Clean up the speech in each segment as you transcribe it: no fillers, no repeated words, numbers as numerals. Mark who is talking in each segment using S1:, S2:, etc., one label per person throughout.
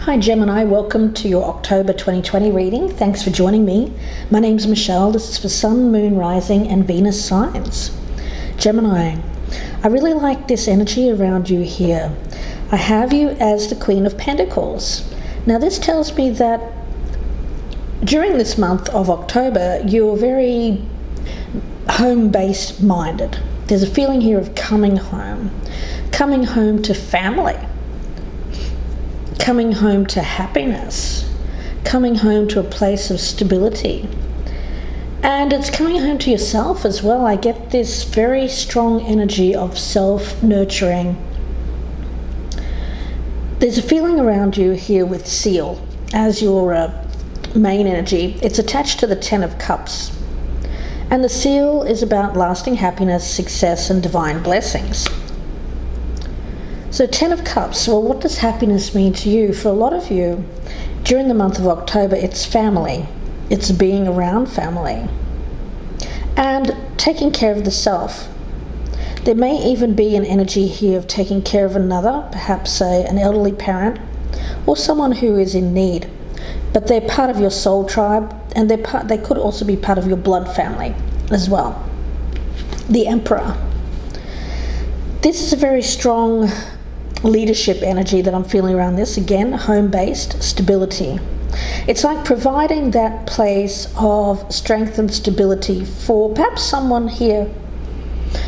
S1: Hi Gemini, welcome to your October 2020 reading. Thanks for joining me. My name's Michelle. This is for Sun, Moon, Rising and Venus signs. Gemini, I really like this energy around you here. I have you as the Queen of Pentacles. Now this tells me that during this month of October, you're very home-based minded. There's a feeling here of coming home to family, coming home to happiness, coming home to a place of stability. And it's coming home to yourself as well. I get this very strong energy of self-nurturing. There's a feeling around you here with Seal as your main energy. It's attached to the Ten of Cups. And the Seal is about lasting happiness, success, and divine blessings. So Ten of Cups, well, what does happiness mean to you? For a lot of you, during the month of October, it's family. It's being around family. And taking care of the self. There may even be an energy here of taking care of another, perhaps an elderly parent, or someone who is in need. But they're part of your soul tribe, and they could also be part of your blood family as well. The Emperor. This is a very strong leadership energy that I'm feeling around this. Again, home-based stability. It's like providing that place of strength and stability for perhaps someone here.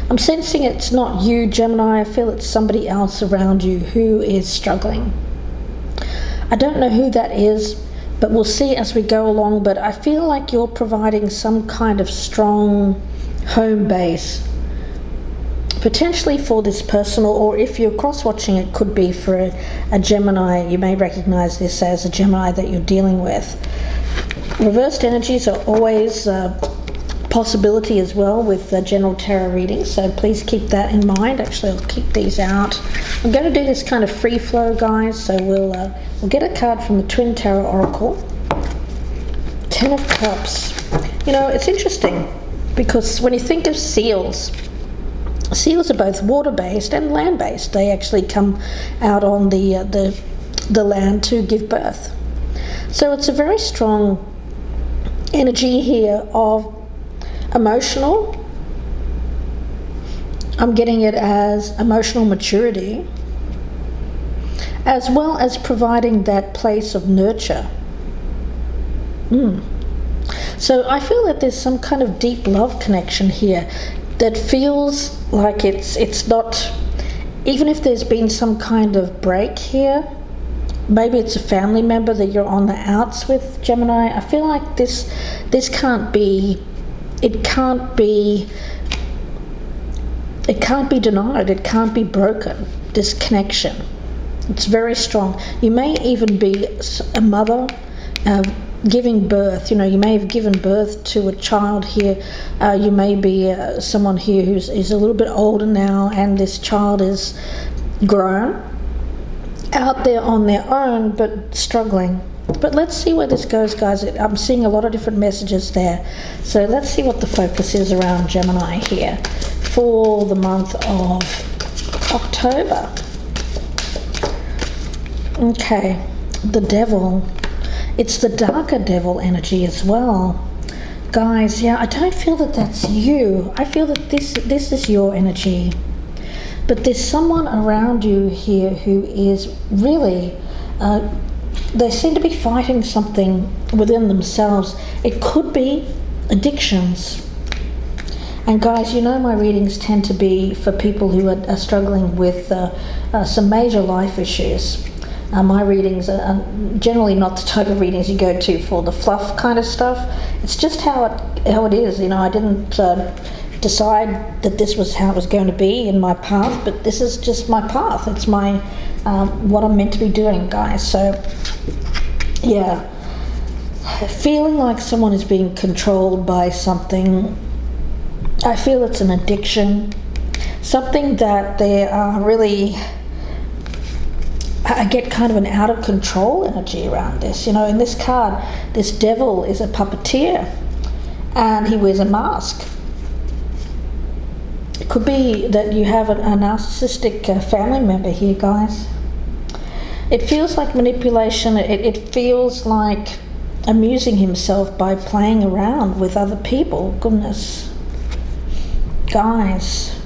S1: I'm sensing it's not you, Gemini. I feel it's somebody else around you who is struggling. I don't know who that is, but we'll see as we go along. But I feel like you're providing some kind of strong home base, potentially for this person, or if you're cross-watching, it could be for a Gemini. You may recognize this as a Gemini that you're dealing with. Reversed energies are always a possibility as well with general tarot readings, so please keep that in mind. Actually, I'll keep these out. I'm going to do this kind of free flow, guys, so we'll get a card from the Twin Tarot Oracle. Ten of Cups. You know, it's interesting because when you think of seals are both water-based and land-based. They actually come out on the land to give birth. So it's a very strong energy here of emotional. I'm getting it as emotional maturity, as well as providing that place of nurture. So I feel that there's some kind of deep love connection here that feels like it's not, even if there's been some kind of break here, maybe it's a family member that you're on the outs with, Gemini. I feel like this can't be, it can't be denied, it can't be broken, this connection. It's very strong. You may even be a mother giving birth. You know, you may have given birth to a child here. You may be someone here who's a little bit older now, and this child is grown, out there on their own, but struggling. But let's see where this goes, guys. I'm seeing a lot of different messages there. So let's see what the focus is around Gemini here for the month of October. Okay, the Devil. It's the darker devil energy as well. Guys, yeah, I don't feel that that's you. I feel that this is your energy. But there's someone around you here who is really, they seem to be fighting something within themselves. It could be addictions. And guys, you know my readings tend to be for people who are struggling with some major life issues. My readings are generally not the type of readings you go to for the fluff kind of stuff. It's just how it is. You know, I didn't decide that this was how it was going to be in my path, but this is just my path. It's my what I'm meant to be doing, guys. So yeah, feeling like someone is being controlled by something. I feel it's an addiction, something that they are really, I get kind of an out of control energy around this. You know, in this card, this devil is a puppeteer and he wears a mask. It could be that you have a narcissistic family member here, guys. It feels like manipulation. It feels like amusing himself by playing around with other people. Goodness. Guys.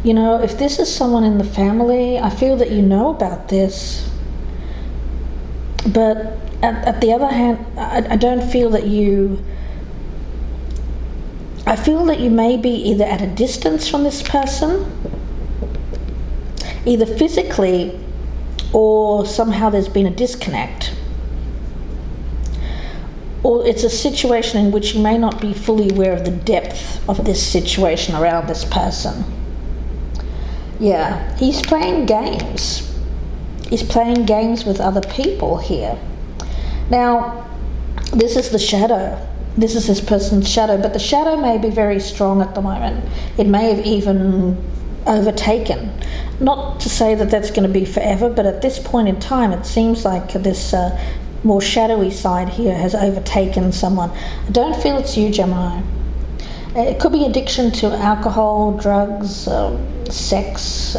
S1: You know, if this is someone in the family, I feel that you know about this. But at the other hand, I don't feel that you... I feel that you may be either at a distance from this person, either physically, or somehow there's been a disconnect. Or it's a situation in which you may not be fully aware of the depth of this situation around this person. Yeah, he's playing games. He's playing games with other people here. Now, this is the shadow. This is this person's shadow, but the shadow may be very strong at the moment. It may have even overtaken. Not to say that that's going to be forever, but at this point in time, it seems like this more shadowy side here has overtaken someone. I don't feel it's you, Gemini. It could be addiction to alcohol, drugs, sex,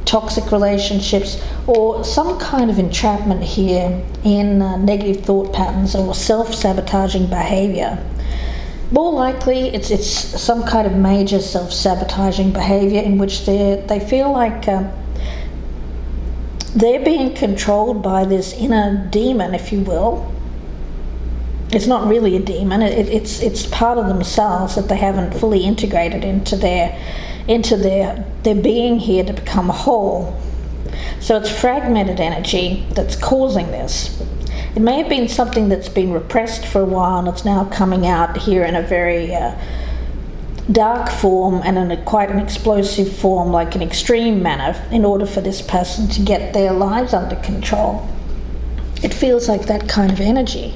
S1: toxic relationships, or some kind of entrapment here in negative thought patterns or self-sabotaging behavior. More likely, it's some kind of major self-sabotaging behavior in which they feel like they're being controlled by this inner demon, if you will. It's not really a demon. It's part of themselves that they haven't fully integrated into their being here to become whole. So it's fragmented energy that's causing this. It may have been something that's been repressed for a while and it's now coming out here in a very dark form and in quite an explosive form, like an extreme manner, in order for this person to get their lives under control. It feels like that kind of energy.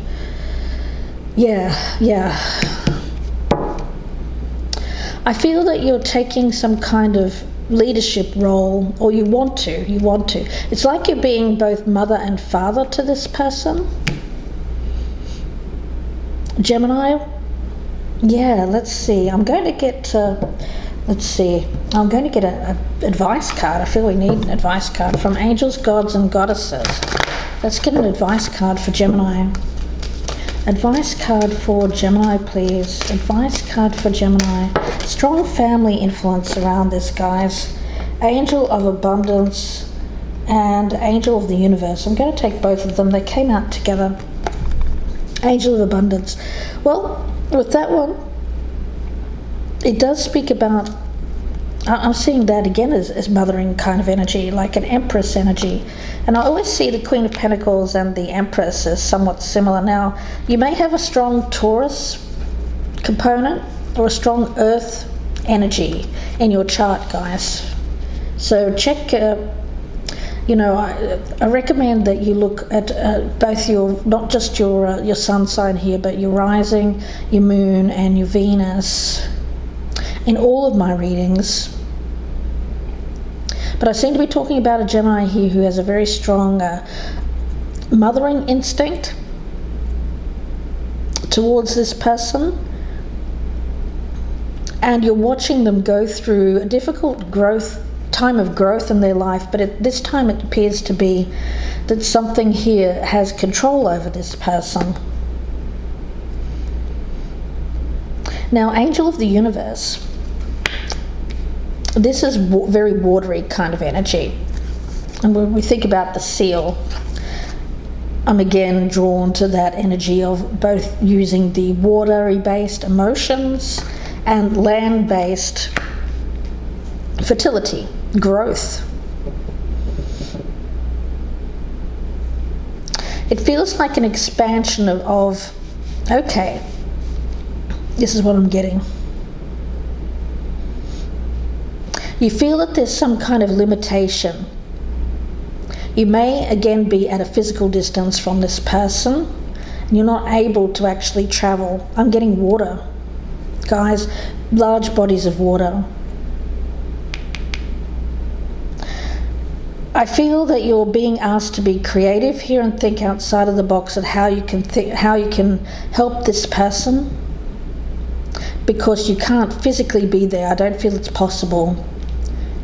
S1: Yeah. I feel that you're taking some kind of leadership role, or you want to. It's like you're being both mother and father to this person. Gemini? Yeah, let's see. I'm going to get an advice card. I feel we need an advice card from angels, gods, and goddesses. Let's get an advice card for Gemini. Advice card for Gemini, please. Advice card for Gemini. Strong family influence around this, guys. Angel of abundance and angel of the universe. I'm going to take both of them. They came out together. Angel of abundance. Well, with that one, it does speak about... I'm seeing that again as mothering kind of energy, like an empress energy. And I always see the Queen of Pentacles and the Empress as somewhat similar. Now, you may have a strong Taurus component or a strong Earth energy in your chart, guys. So check, I recommend that you look at both not just your sun sign here, but your rising, your moon, and your Venus in all of my readings. But I seem to be talking about a Gemini here who has a very strong mothering instinct towards this person. And you're watching them go through a difficult time of growth in their life, but at this time it appears to be that something here has control over this person. Now, Angel of the Universe. This is very watery kind of energy. And when we think about the seal, I'm again drawn to that energy of both using the watery-based emotions and land-based fertility, growth. It feels like an expansion of okay, this is what I'm getting. You feel that there's some kind of limitation. You may again be at a physical distance from this person and you're not able to actually travel. I'm getting water, guys, large bodies of water. I feel that you're being asked to be creative here and think outside of the box at how you can help this person, because you can't physically be there. I don't feel it's possible.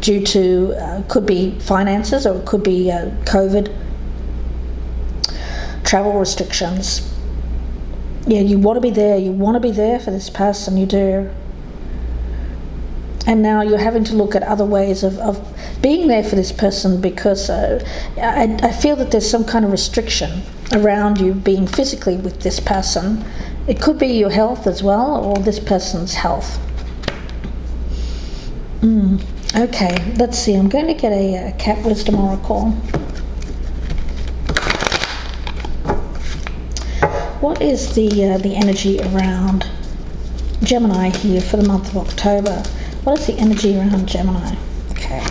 S1: due to, could be finances, or it could be COVID, travel restrictions. Yeah, you want to be there. You want to be there for this person, you do. And now you're having to look at other ways of being there for this person, because I feel that there's some kind of restriction around you being physically with this person. It could be your health as well, or this person's health. Okay, let's see. I'm going to get a cat wisdom oracle. What is the energy around Gemini here for the month of October? What is the energy around Gemini? Okay.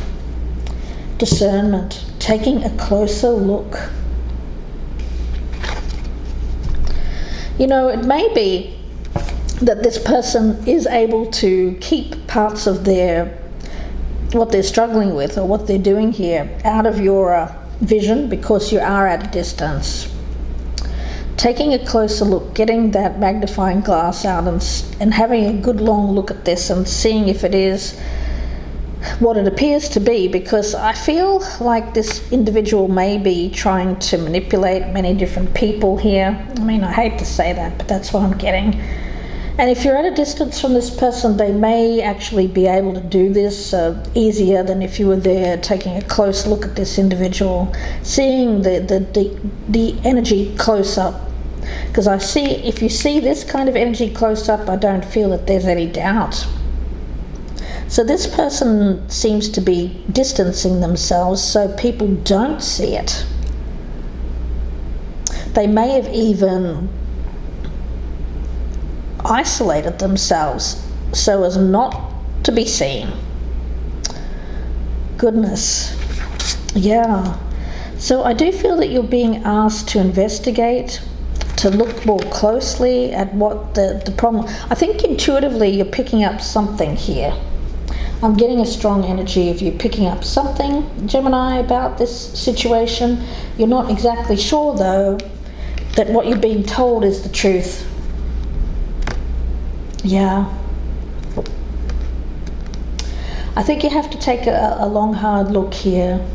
S1: Discernment. Taking a closer look. You know, it may be that this person is able to keep parts of what they're struggling with, or what they're doing here, out of your vision, because you are at a distance. Taking a closer look, getting that magnifying glass out and having a good long look at this and seeing if it is what it appears to be, because I feel like this individual may be trying to manipulate many different people here. I mean, I hate to say that, but that's what I'm getting. And if you're at a distance from this person, they may actually be able to do this easier than if you were there, taking a close look at this individual, seeing the energy close up. Because I see, if you see this kind of energy close up, I don't feel that there's any doubt. So this person seems to be distancing themselves so people don't see it. They may have even isolated themselves so as not to be seen. Goodness. Yeah. So I do feel that you're being asked to investigate, to look more closely at what the problem. I think intuitively you're picking up something here. I'm getting a strong energy of you picking up something, Gemini, about this situation. You're not exactly sure, though, that what you're being told is the truth. Yeah. I think you have to take a long, hard look here.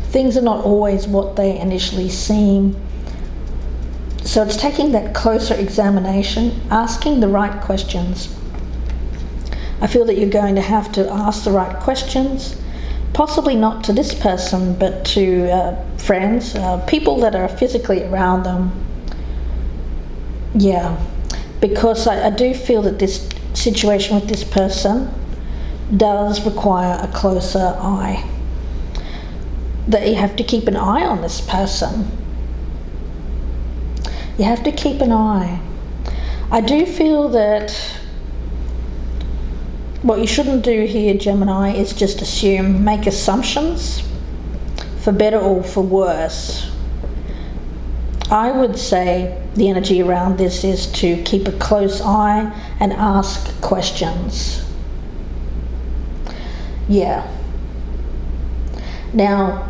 S1: Things are not always what they initially seem. So it's taking that closer examination, asking the right questions. I feel that you're going to have to ask the right questions, possibly not to this person, but to friends, people that are physically around them. Yeah, because I do feel that this situation with this person does require a closer eye. That you have to keep an eye on this person. You have to keep an eye. I do feel that what you shouldn't do here, Gemini, is just assume, make assumptions, for better or for worse. I would say the energy around this is to keep a close eye and ask questions. Yeah. Now,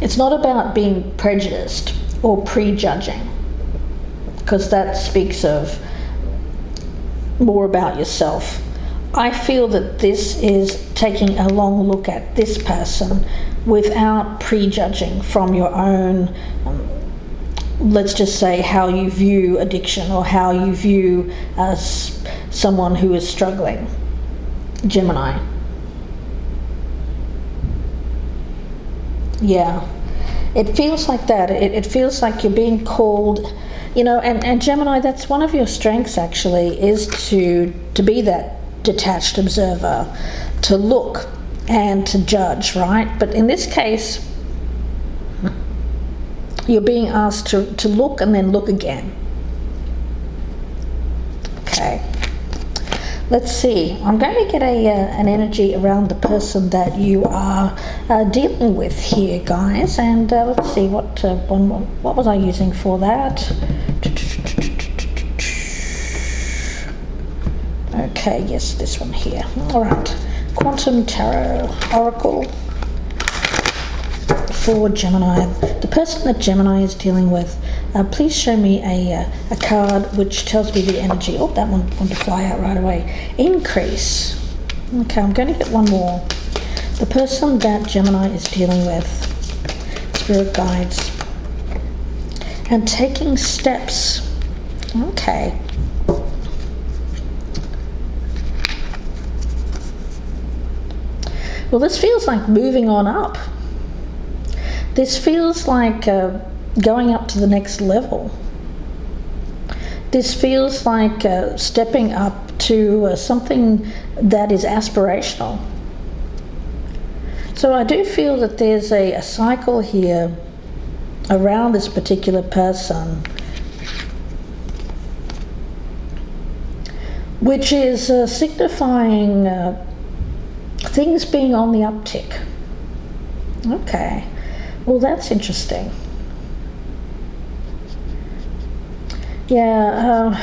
S1: it's not about being prejudiced or prejudging, because that speaks of more about yourself. I feel that this is taking a long look at this person without prejudging from your own, let's just say, how you view addiction or how you view someone who is struggling. Gemini. Yeah, it feels like that. It feels like you're being called, you know, and Gemini, that's one of your strengths actually, is to be that detached observer, to look and to judge, right? But in this case, you're being asked to look and then look again. Okay. Let's see. I'm going to get an energy around the person that you are dealing with here, guys. And let's see, what was I using for that? Okay, yes, this one here. All right. Quantum Tarot Oracle for Gemini. The person that Gemini is dealing with, Please show me a card which tells me the energy. Oh, that one wanted to fly out right away. Increase. Okay, I'm going to get one more. The person that Gemini is dealing with, spirit guides, and taking steps. Okay. Well, this feels like moving on up. This feels like going up to the next level. This feels like stepping up to something that is aspirational. So I do feel that there's a cycle here around this particular person, which is signifying things being on the uptick. Okay, well, that's interesting. Yeah,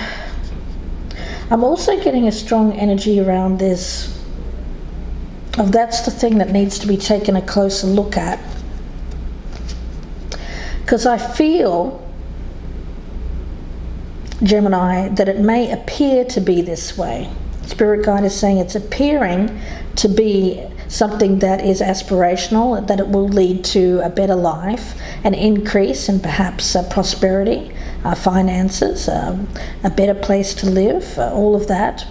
S1: I'm also getting a strong energy around this. That's the thing that needs to be taken a closer look at. Because I feel, Gemini, that it may appear to be this way. Spirit guide is saying it's appearing to be something that is aspirational, that it will lead to a better life, an increase in perhaps prosperity, finances, a better place to live, all of that.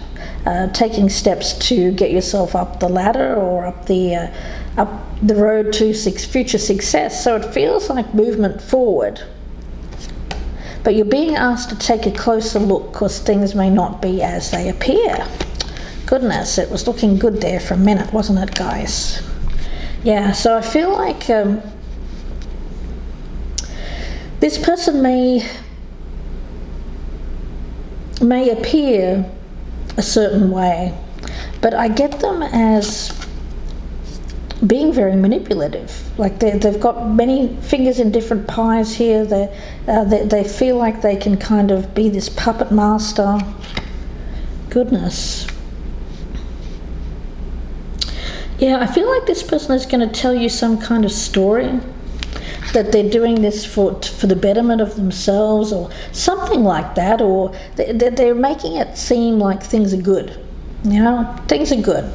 S1: Taking steps to get yourself up the ladder or up the road to future success. So it feels like movement forward. But you're being asked to take a closer look because things may not be as they appear. Goodness, it was looking good there for a minute, wasn't it, guys? Yeah, so I feel like this person may appear a certain way, but I get them as being very manipulative. Like they've got many fingers in different pies here. They feel like they can kind of be this puppet master. Goodness. Yeah, I feel like this person is going to tell you some kind of story, that they're doing this for the betterment of themselves or something like that, or they're making it seem like things are good. You know, things are good.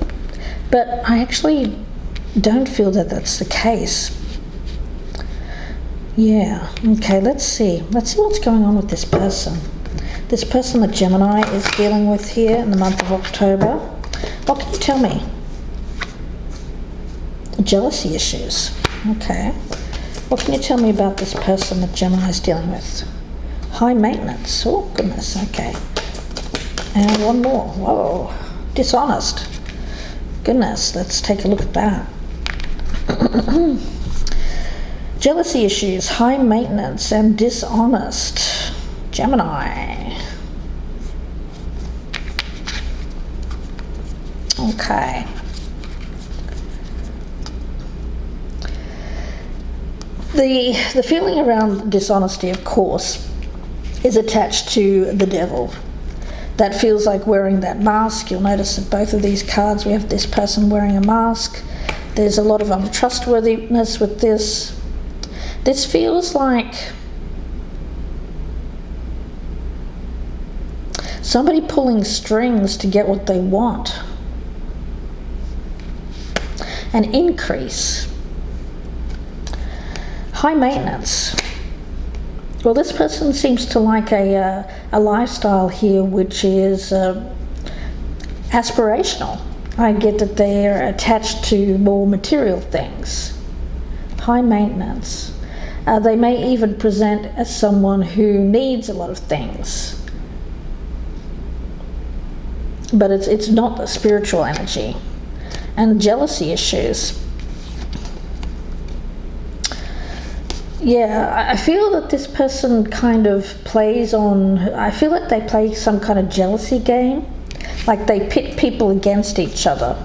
S1: But I actually don't feel that that's the case. Yeah, okay, let's see. Let's see what's going on with this person. This person that Gemini is dealing with here in the month of October. What can you tell me? Jealousy issues. Okay. What can you tell me about this person that Gemini is dealing with? High maintenance. Oh, goodness. Okay. And one more. Whoa. Dishonest. Goodness. Let's take a look at that. Jealousy issues, high maintenance, and dishonest. Gemini. Okay. The feeling around dishonesty, of course, is attached to the devil. That feels like wearing that mask. You'll notice that both of these cards, we have this person wearing a mask. There's a lot of untrustworthiness with this. This feels like somebody pulling strings to get what they want. An increase. High maintenance. Well, this person seems to like a lifestyle here which is aspirational. I get that they're attached to more material things. High maintenance. They may even present as someone who needs a lot of things. But it's not the spiritual energy. And jealousy issues. Yeah, I feel that this person kind of plays on, I feel like they play some kind of jealousy game. Like they pit people against each other.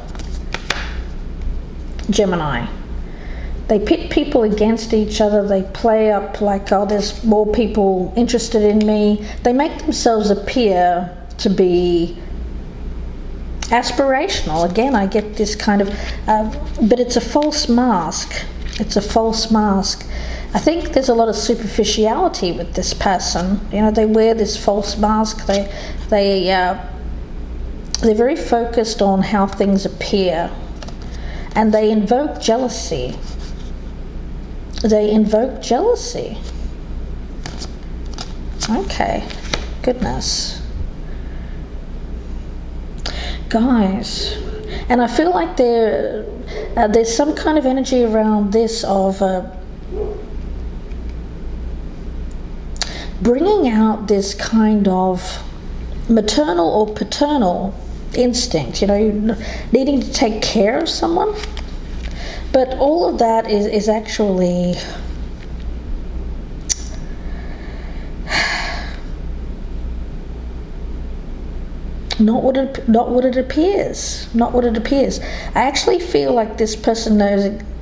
S1: Gemini. They pit people against each other. They play up like, oh, there's more people interested in me. They make themselves appear to be aspirational. Again, I get this kind of, but it's a false mask. It's a false mask. I think there's a lot of superficiality with this person. You know, they wear this false mask. They're very focused on how things appear, and they invoke jealousy. They invoke jealousy. Okay, goodness. Guys, and I feel like there's some kind of energy around this of bringing out this kind of maternal or paternal instinct, you know, needing to take care of someone. But all of that is actually not what it appears. Not what it appears. I actually feel like this person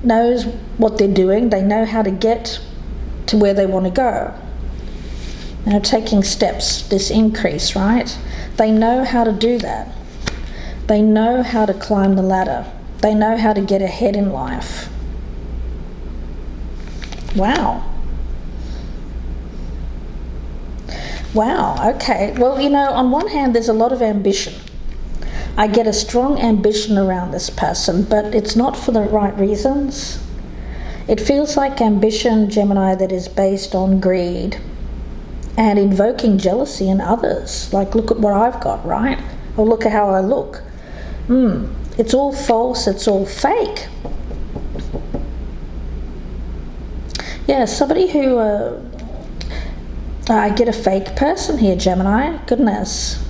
S1: knows what they're doing. They know how to get to where they want to go. You know, taking steps, this increase, right? They know how to do that. They know how to climb the ladder. They know how to get ahead in life. Wow. Wow, okay. Well, you know, on one hand, there's a lot of ambition. I get a strong ambition around this person, but it's not for the right reasons. It feels like ambition, Gemini, that is based on greed and invoking jealousy in others. Like, look at what I've got, right? Or look at how I look. It's all false, it's all fake. Yeah, somebody who... I get a fake person here, Gemini. Goodness.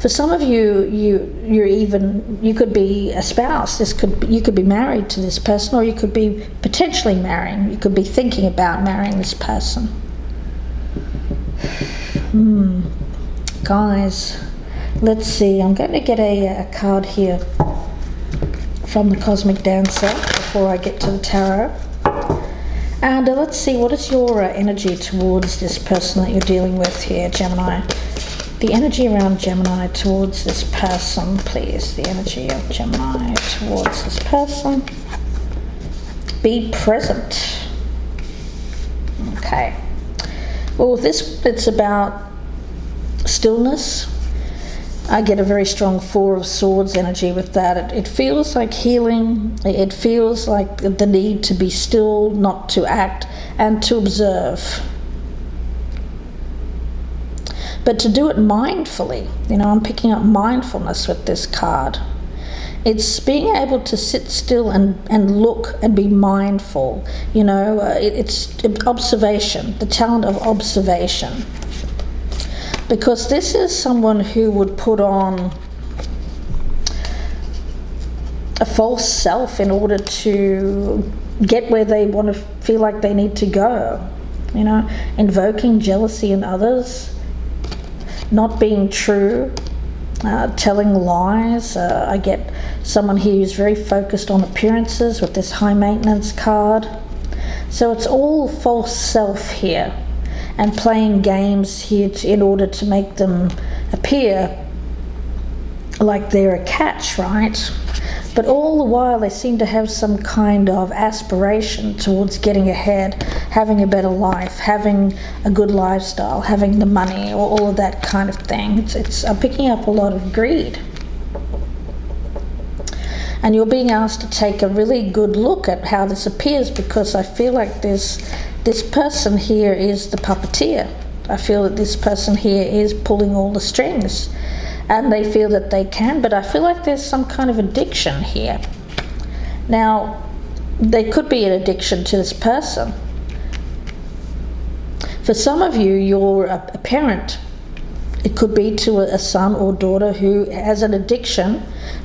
S1: For some of you, you could be a spouse. You could be married to this person, or you could be potentially marrying. You could be thinking about marrying this person. Guys, let's see. I'm going to get a card here from the Cosmic Dancer before I get to the tarot. And let's see, what is your energy towards this person that you're dealing with here, Gemini? The energy around Gemini towards this person, please. The energy of Gemini towards this person. Be present. Okay. Well, with this, it's about stillness. I get a very strong Four of Swords energy with that. It feels like healing. It feels like the need to be still, not to act, and to observe. But to do it mindfully. You know, I'm picking up mindfulness with this card. It's being able to sit still and look and be mindful. You know, it's observation, the talent of observation. Because this is someone who would put on a false self in order to get where they want to feel like they need to go. You know, invoking jealousy in others, not being true, telling lies. I get someone here who's very focused on appearances with this high maintenance card. So it's all false self here. And playing games here in order to make them appear like they're a catch, right? But all the while they seem to have some kind of aspiration towards getting ahead, having a better life, having a good lifestyle, having the money, or all of that kind of thing. I'm picking up a lot of greed. And you're being asked to take a really good look at how this appears, because I feel like this person here is the puppeteer. I feel that this person here is pulling all the strings, and they feel that they can, but I feel like there's some kind of addiction here. Now, there could be an addiction to this person. For some of you, you're a parent. It could be to a son or daughter who has an addiction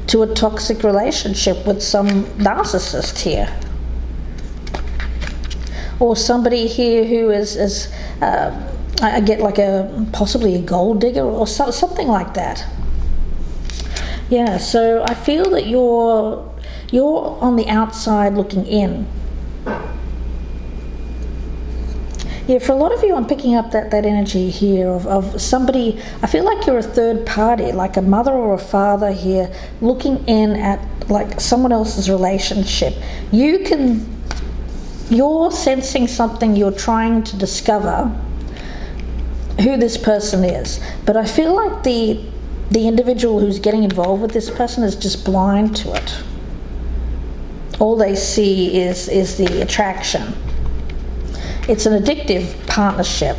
S1: to a toxic relationship with some narcissist here. Or somebody here who is I get like possibly a gold digger or something like that. Yeah, so I feel that you're on the outside looking in. Yeah, for a lot of you, I'm picking up that energy here of somebody. I feel like you're a third party, like a mother or a father here, looking in at like someone else's relationship. You're sensing something, you're trying to discover who this person is. But I feel like the individual who's getting involved with this person is just blind to it. All they see is the attraction. It's an addictive partnership.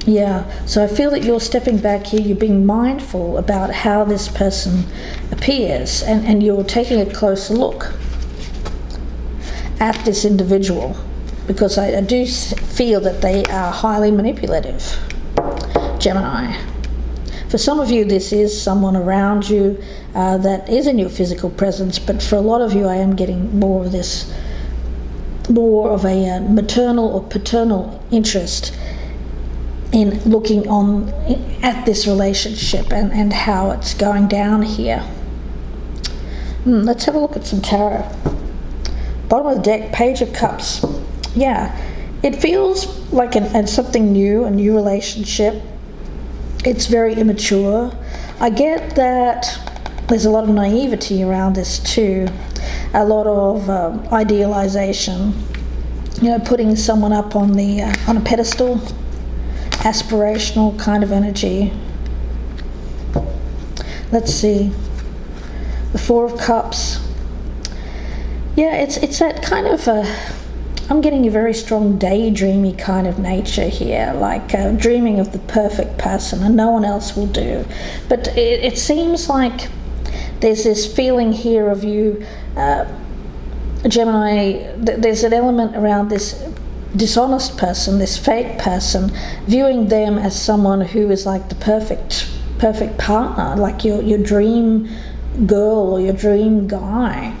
S1: Yeah, so I feel that you're stepping back here, you're being mindful about how this person appears, and you're taking a closer look at this individual, because I do feel that they are highly manipulative, Gemini. For some of you, this is someone around you that is in your physical presence, but for a lot of you, I am getting more of a maternal or paternal interest in looking on at this relationship and how it's going down here. Let's have a look at some tarot. Bottom of the deck, Page of Cups. Yeah, it feels like something new, a new relationship. It's very immature. I get that there's a lot of naivety around this too, a lot of idealization, putting someone up on a pedestal, aspirational kind of energy. Let's see, the Four of Cups. Yeah, it's that kind of I'm getting a very strong daydreamy kind of nature here, like dreaming of the perfect person and no one else will do. But it seems like there's this feeling here of you, Gemini, there's an element around this dishonest person, this fake person, viewing them as someone who is like the perfect partner, like your dream girl or your dream guy.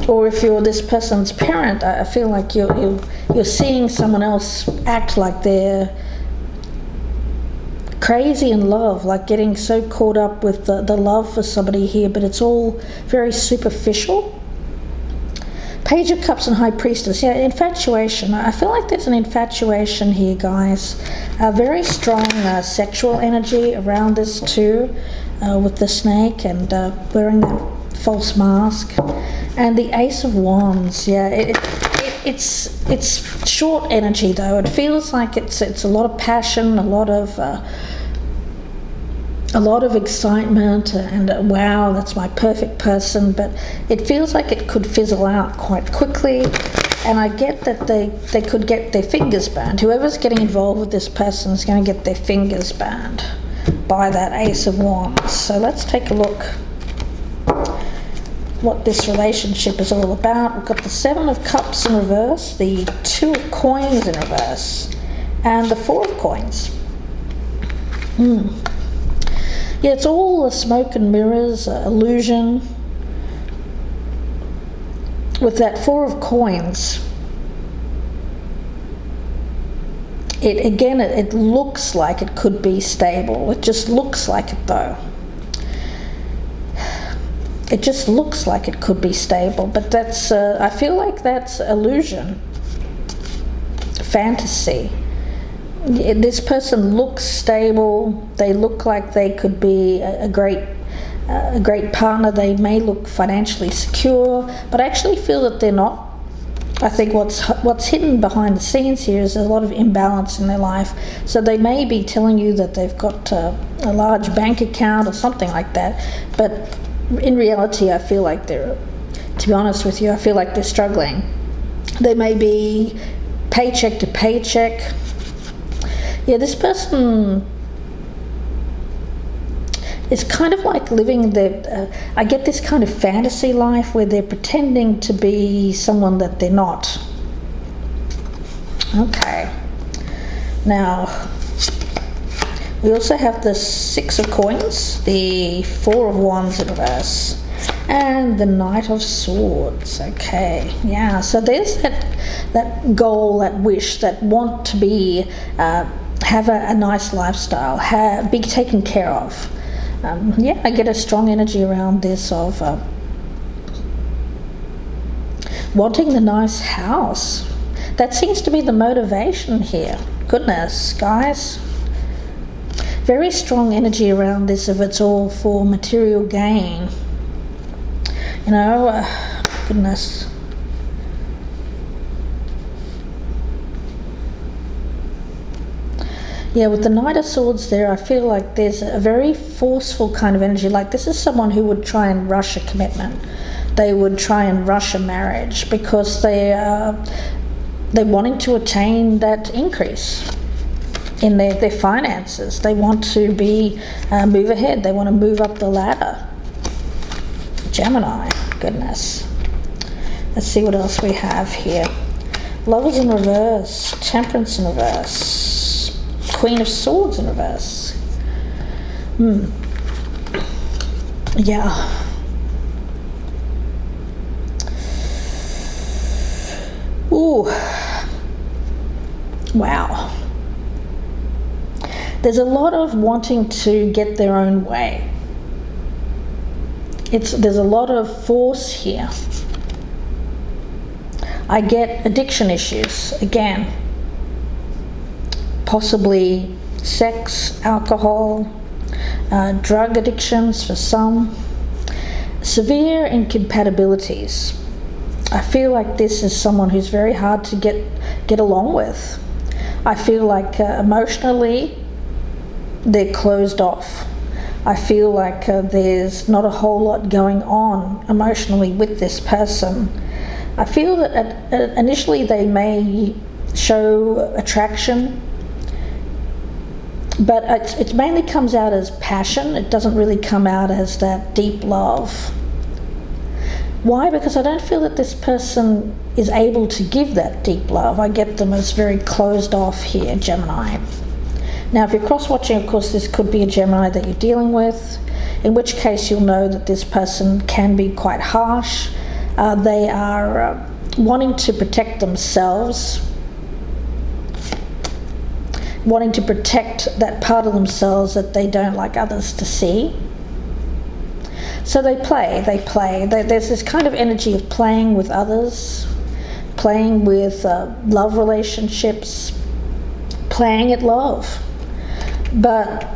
S1: Or if you're this person's parent, I feel like you're seeing someone else act like they're crazy in love, like getting so caught up with the love for somebody here, but it's all very superficial. Page of Cups and High Priestess. Yeah, infatuation. I feel like there's an infatuation here, guys. A very strong sexual energy around this too, with the snake and wearing that false mask. And the Ace of Wands. Yeah, it's short energy though. It feels like it's a lot of passion, a lot of excitement, and wow, that's my perfect person. But it feels like it could fizzle out quite quickly, and I get that they could get their fingers burned. Whoever's getting involved with this person is going to get their fingers burned by that Ace of Wands. So let's take a look what this relationship is all about. We've got the Seven of Cups in reverse, the Two of Coins in reverse, and the Four of Coins. Yeah, it's all a smoke and mirrors, illusion. With that Four of Coins, it looks like it could be stable. It just looks like it though. It just looks like it could be stable, but that's I feel like that's illusion, fantasy. This person looks stable. They look like they could be a great partner. They may look financially secure, but I actually feel that they're not. I think what's hidden behind the scenes here is a lot of imbalance in their life. So they may be telling you that they've got a large bank account or something like that, but in reality, I feel like to be honest with you, I feel like they're struggling. They may be paycheck to paycheck. Yeah, this person is kind of like living I get this kind of fantasy life where they're pretending to be someone that they're not. Okay. Now, we also have the Six of Coins, the Four of Wands in reverse, and the Knight of Swords. Okay, yeah, so there's that goal, that wish, that want to be, have a nice lifestyle, be taken care of. Yeah, I get a strong energy around this of Wanting the nice house. That seems to be the motivation here. Goodness, guys. Very strong energy around this if it's all for material gain. You know, goodness. Yeah, with the Knight of Swords there, I feel like there's a very forceful kind of energy. Like this is someone who would try and rush a commitment. They would try and rush a marriage because they're wanting to attain that increase in their finances. They want to move ahead. They want to move up the ladder. Gemini, goodness. Let's see what else we have here. Lovers in reverse, Temperance in reverse, Queen of Swords in reverse. Yeah. Ooh. Wow. There's a lot of wanting to get their own way. There's a lot of force here. I get addiction issues again. Possibly sex, alcohol, drug addictions for some. Severe incompatibilities. I feel like this is someone who's very hard to get along with. I feel like emotionally they're closed off. I feel like there's not a whole lot going on emotionally with this person. I feel that initially they may show attraction, but it mainly comes out as passion. It doesn't really come out as that deep love. Why? Because I don't feel that this person is able to give that deep love. I get them as very closed off here, Gemini. Now, if you're cross-watching, of course, this could be a Gemini that you're dealing with, in which case you'll know that this person can be quite harsh. They are wanting to protect themselves, wanting to protect that part of themselves that they don't like others to see. So they play. There's this kind of energy of playing with others, playing with love relationships, playing at love, but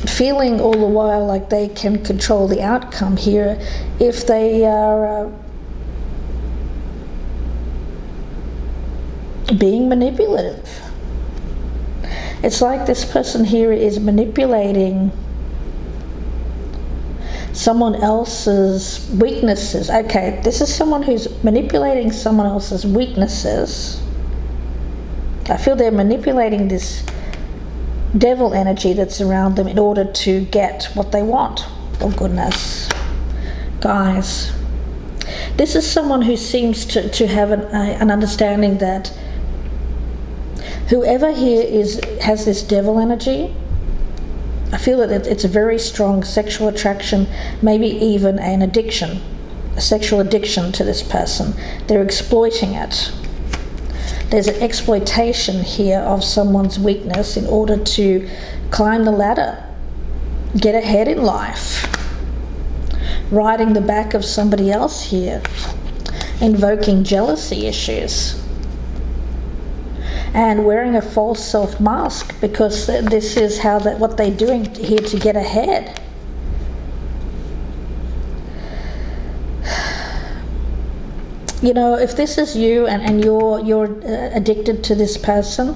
S1: feeling all the while like they can control the outcome here if they are being manipulative. It's like this person here is manipulating someone else's weaknesses. Okay, this is someone who's manipulating someone else's weaknesses. I feel they're manipulating this devil energy that's around them in order to get what they want. Oh goodness. Guys, this is someone who seems to have an understanding that whoever here has this devil energy, I feel that it's a very strong sexual attraction, maybe even an addiction, a sexual addiction to this person. They're exploiting it. There's an exploitation here of someone's weakness in order to climb the ladder, get ahead in life. Riding the back of somebody else here, invoking jealousy issues. And wearing a false self mask because this is what they're doing here to get ahead. You know, if this is you and you're addicted to this person,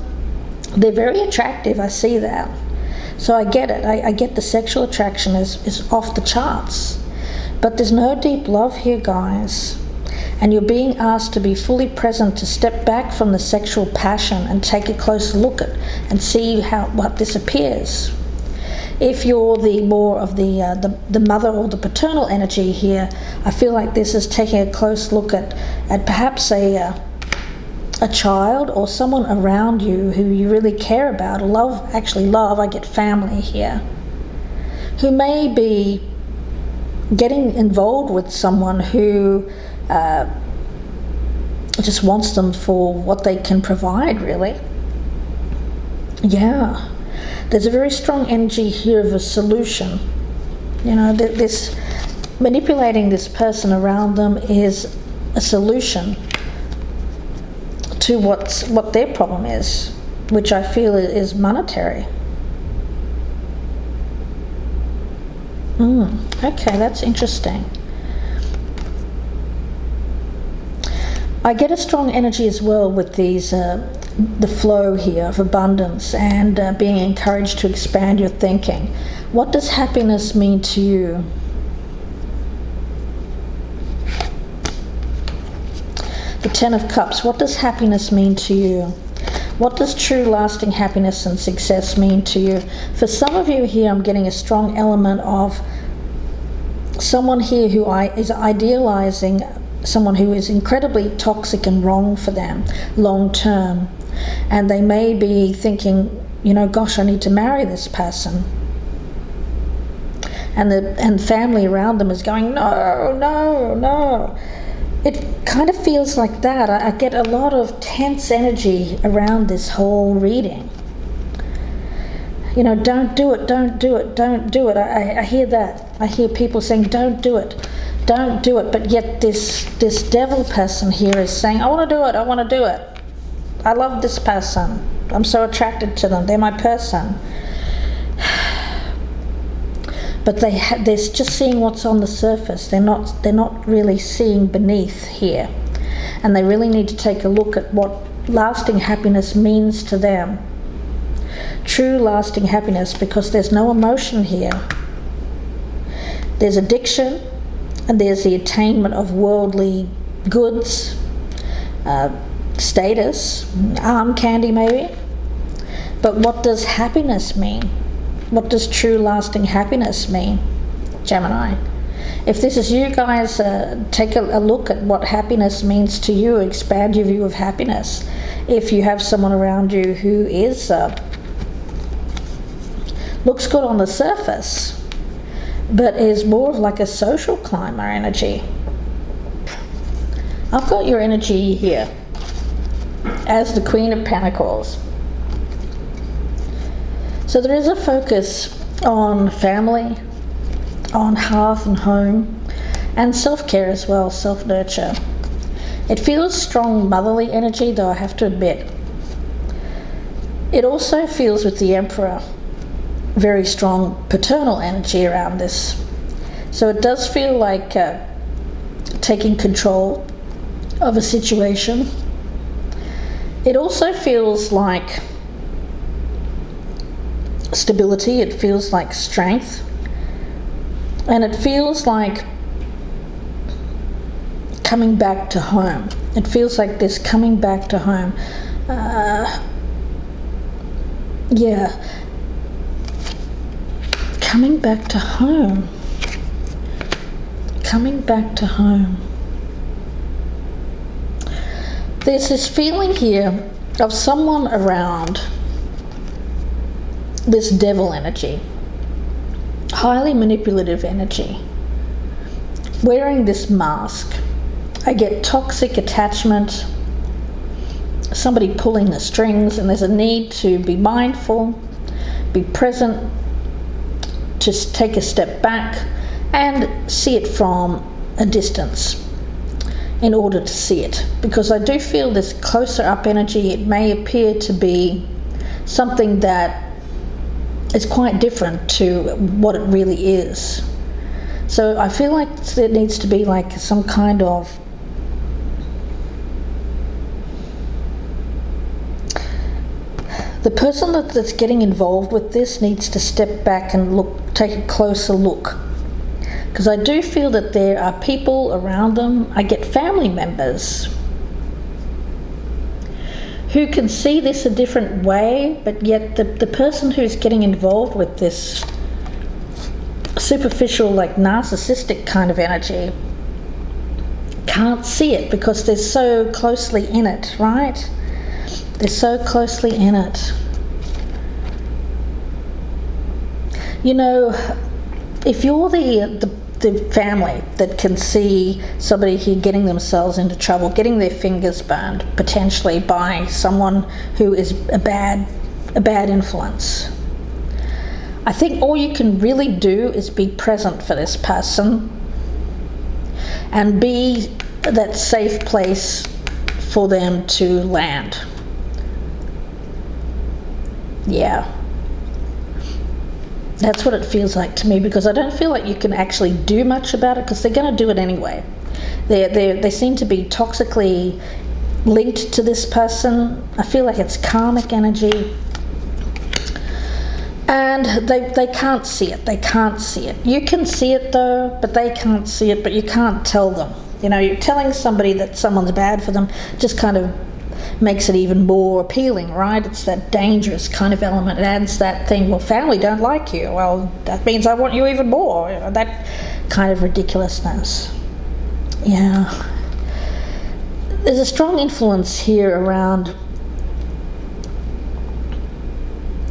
S1: they're very attractive. I see that, so I get it. I get the sexual attraction is off the charts, but there's no deep love here, guys. And you're being asked to be fully present, to step back from the sexual passion and take a closer look at and see what disappears. If you're the more of the mother or the paternal energy here, I feel like this is taking a close look at perhaps a child or someone around you who you really care about, love. I get family here, who may be getting involved with someone who just wants them for what they can provide, really. Yeah. There's a very strong energy here of a solution. You know, this manipulating this person around them is a solution to what their problem is, which I feel is monetary. Okay, that's interesting. I get a strong energy as well with these, the flow here of abundance and being encouraged to expand your thinking. What does happiness mean to you? The Ten of Cups. What does happiness mean to you? What does true lasting happiness and success mean to you? For some of you here, I'm getting a strong element of someone here who is idealizing someone who is incredibly toxic and wrong for them long term. And they may be thinking, gosh, I need to marry this person. And family around them is going, no, no, no. It kind of feels like that. I get a lot of tense energy around this whole reading. Don't do it, don't do it, don't do it. I hear that. I hear people saying, don't do it, don't do it. But yet this devil person here is saying, I want to do it, I want to do it. I love this person. I'm so attracted to them. They're my person. But they're just seeing what's on the surface. They're not really seeing beneath here. And they really need to take a look at what lasting happiness means to them. True lasting happiness, because there's no emotion here. There's addiction, and there's the attainment of worldly goods, status, arm candy maybe. But what does happiness mean? What does true lasting happiness mean, Gemini? If this is you guys, take a look at what happiness means to you. Expand your view of happiness. If you have someone around you who is looks good on the surface, but is more of like a social climber energy. I've got your energy here as the Queen of Pentacles. So there is a focus on family, on hearth and home, and self-care as well, self-nurture. It feels strong motherly energy, though I have to admit. It also feels with the Emperor very strong paternal energy around this. So it does feel like taking control of a situation. It also feels like stability, it feels like strength, and it feels like coming back to home. It feels like this coming back to home. Coming back to home. Coming back to home. There's this feeling here of someone around this devil energy, highly manipulative energy, wearing this mask. I get toxic attachment, somebody pulling the strings, and there's a need to be mindful, be present, just take a step back and see it from a distance in order to see it. Because I do feel this closer up energy, it may appear to be something that is quite different to what it really is. So I feel like there needs to be like some kind of the person that's getting involved with this needs to step back and take a closer look. Because I do feel that there are people around them, I get family members who can see this a different way, but yet the person who's getting involved with this superficial, like narcissistic kind of energy can't see it because they're so closely in it, right? They're so closely in it. If you're the family that can see somebody here getting themselves into trouble, getting their fingers burned potentially by someone who is a bad influence, I think all you can really do is be present for this person and be that safe place for them to land. Yeah. That's what it feels like to me, because I don't feel like you can actually do much about it, because they're going to do it anyway. They seem to be toxically linked to this person. I feel like it's karmic energy. And they can't see it. They can't see it. You can see it though, but they can't see it, but you can't tell them. You know, you're telling somebody that someone's bad for them just kind of makes it even more appealing, right? It's that dangerous kind of element. It adds that thing, well, family don't like you. Well, that means I want you even more. You know, that kind of ridiculousness. Yeah. There's a strong influence here around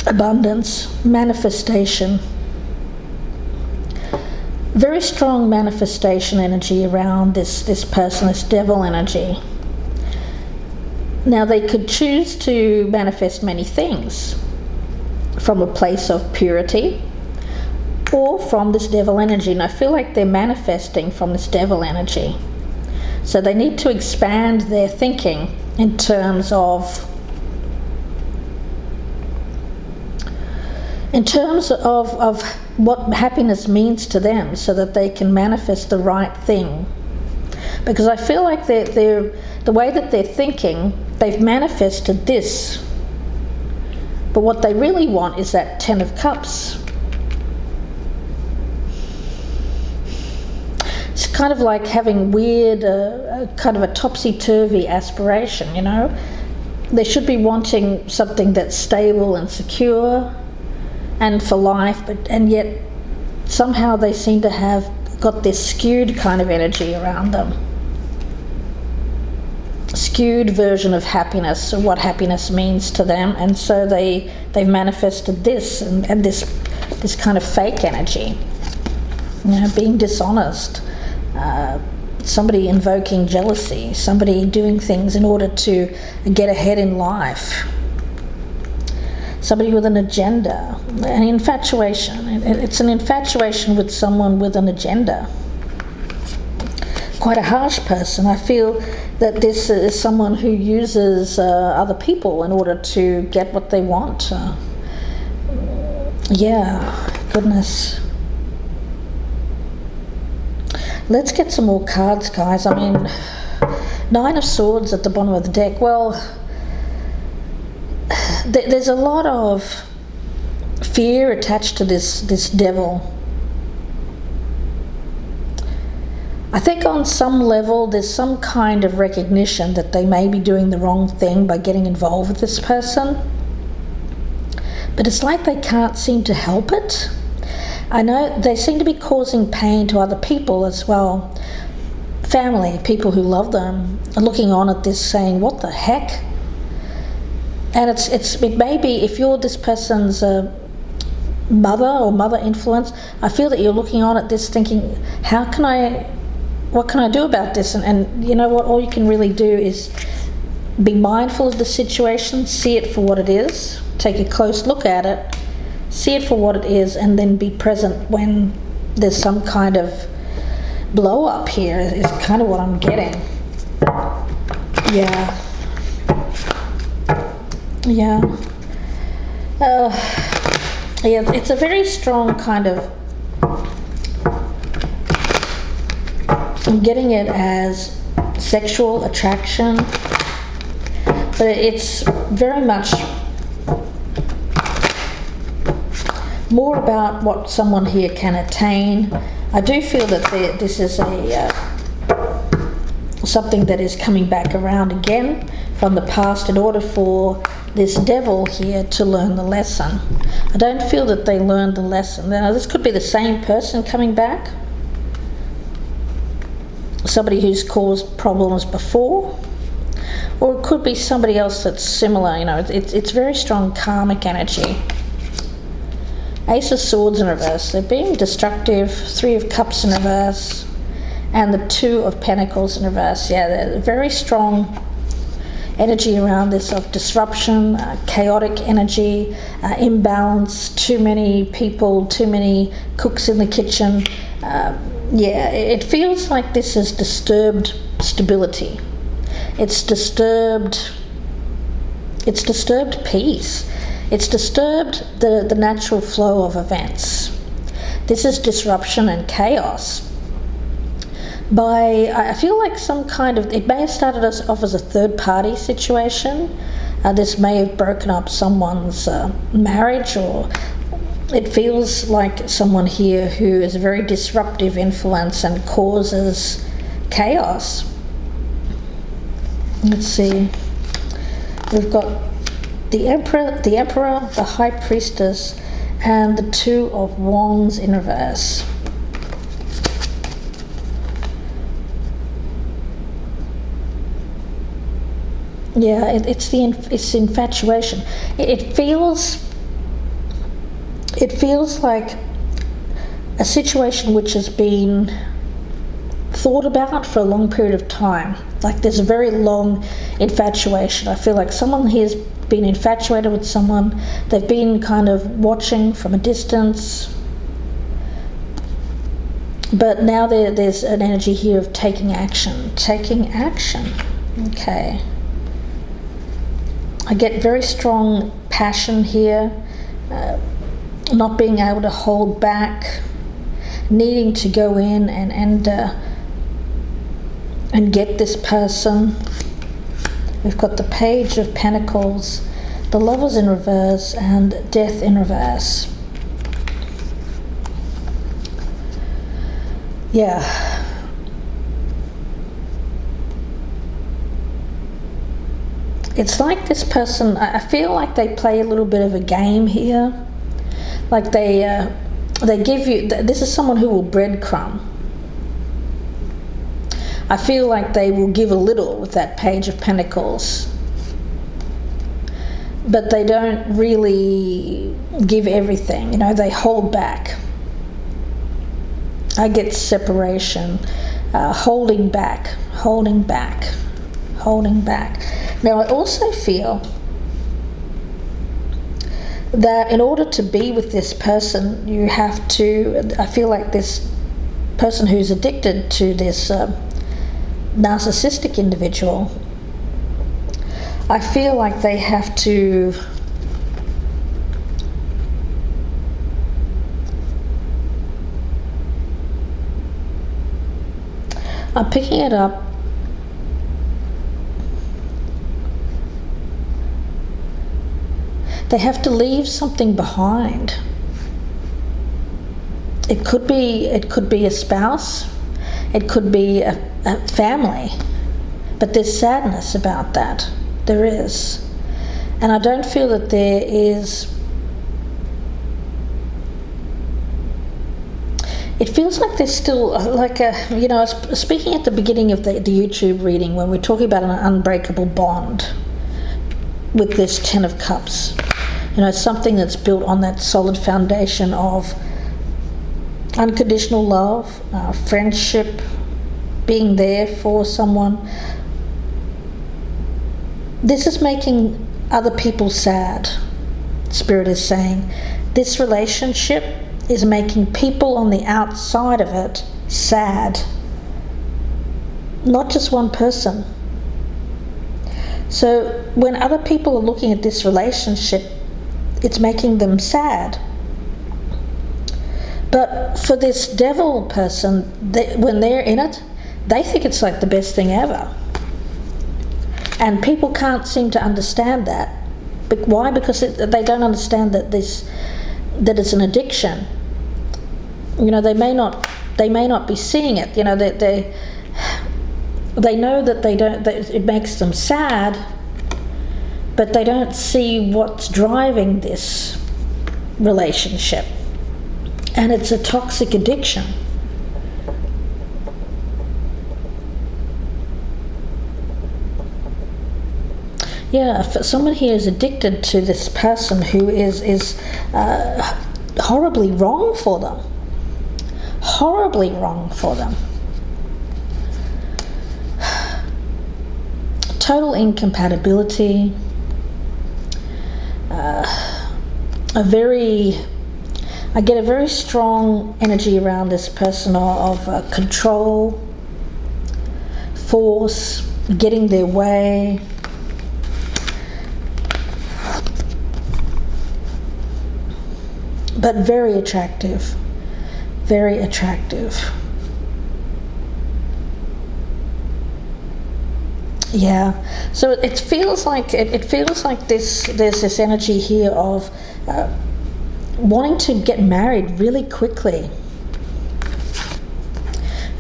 S1: abundance, manifestation. Very strong manifestation energy around this person, this devil energy. Now, they could choose to manifest many things from a place of purity or from this devil energy. And I feel like they're manifesting from this devil energy. So they need to expand their thinking in terms of what happiness means to them, so that they can manifest the right thing. Because I feel like they're the way that they're thinking, they've manifested this, but what they really want is that 10 of Cups. It's kind of like having weird, kind of a topsy-turvy aspiration, you know. They should be wanting something that's stable and secure and for life, and yet somehow they seem to have got this skewed kind of energy around them. Skewed version of happiness, or what happiness means to them, and so they've manifested this and this kind of fake energy. You know, being dishonest, somebody invoking jealousy, somebody doing things in order to get ahead in life. Somebody with an agenda, an infatuation. It's an infatuation with someone with an agenda. Quite a harsh person. I feel that this is someone who uses other people in order to get what they want. Yeah, goodness. Let's get some more cards, guys. I mean, 9 of Swords at the bottom of the deck. Well, there's a lot of fear attached to this devil. I think on some level there's some kind of recognition that they may be doing the wrong thing by getting involved with this person, but it's like they can't seem to help it. I know they seem to be causing pain to other people as well. Family, people who love them, are looking on at this saying, what the heck? And it may be, if you're this person's mother or mother influence, I feel that you're looking on at this thinking, what can I do about this? And you know what, all you can really do is be mindful of the situation, see it for what it is, take a close look at it, see it for what it is, and then be present when there's some kind of blow up here, is kind of what I'm getting. Yeah. Yeah. Yeah, it's a very strong kind of, I'm getting it as sexual attraction, but it's very much more about what someone here can attain. I do feel that this is something that is coming back around again from the past in order for this devil here to learn the lesson. I don't feel that they learned the lesson. Now, this could be the same person coming back, somebody who's caused problems before, or it could be somebody else that's similar. You know, it's very strong karmic energy. Ace of Swords in reverse. They're being destructive. 3 of Cups in reverse, and the 2 of Pentacles in reverse. Yeah, they're very strong energy around this of disruption, chaotic energy, imbalance, too many people, too many cooks in the kitchen. Yeah, it feels like this has disturbed stability. It's disturbed peace. It's disturbed the natural flow of events. This is disruption and chaos. I feel like it may have started us off as a third-party situation. This may have broken up someone's marriage, or it feels like someone here who is a very disruptive influence and causes chaos. Let's see. We've got the Emperor, the High Priestess, and the Two of Wands in reverse. Yeah, it's infatuation. It feels like a situation which has been thought about for a long period of time. Like there's a very long infatuation. I feel like someone here's been infatuated with someone. They've been kind of watching from a distance. But now there's an energy here of taking action. Taking action. Okay. I get very strong passion here, not being able to hold back, needing to go in and get this person. We've got the Page of Pentacles, the Lovers in reverse, and Death in reverse. Yeah. It's like this person, I feel like they play a little bit of a game here. Like they give you, this is someone who will breadcrumb. I feel like they will give a little with that Page of Pentacles. But they don't really give everything, they hold back. I get separation, holding back. Now I also feel that in order to be with this person, you have to, I feel like this person who's addicted to this narcissistic individual, I feel like they have to I'm picking it up. They have to leave something behind. It could be a spouse, it could be a family, but there's sadness about that. There is. And I don't feel that there is. It feels like there's still like speaking at the beginning of the YouTube reading when we're talking about an unbreakable bond with this Ten of Cups. Something that's built on that solid foundation of unconditional love, friendship, being there for someone. This is making other people sad, Spirit is saying. This relationship is making people on the outside of it sad. Not just one person. So when other people are looking at this relationship, it's making them sad. But for this devil person, when they're in it, they think it's like the best thing ever. And people can't seem to understand that. But why? Because they don't understand that it's an addiction. They may not be seeing it. They know that it makes them sad, but they don't see what's driving this relationship. And it's a toxic addiction. Yeah, someone here is addicted to this person who is horribly wrong for them. Horribly wrong for them. Total incompatibility. I get a very strong energy around this person of control, force, getting their way. But very attractive, very attractive. Yeah, so it feels like there's this energy here of wanting to get married really quickly.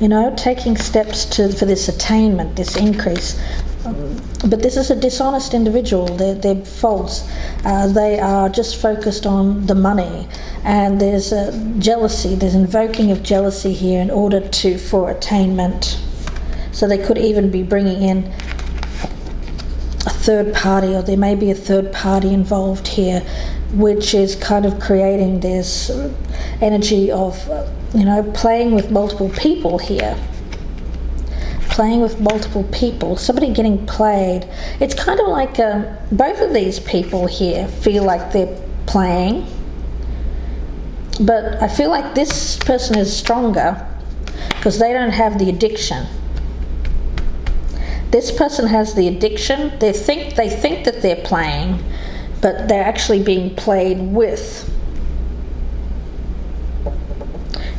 S1: You know, taking steps for this attainment, this increase. But this is a dishonest individual. They're false. They are just focused on the money, and there's jealousy. There's invoking of jealousy here in order for attainment. So they could even be bringing in a third party, or there may be a third party involved here, which is kind of creating this energy of, playing with multiple people here. Playing with multiple people, somebody getting played. It's kind of like both of these people here feel like they're playing, but I feel like this person is stronger because they don't have the addiction. This person has the addiction. They think that they're playing, but they're actually being played with.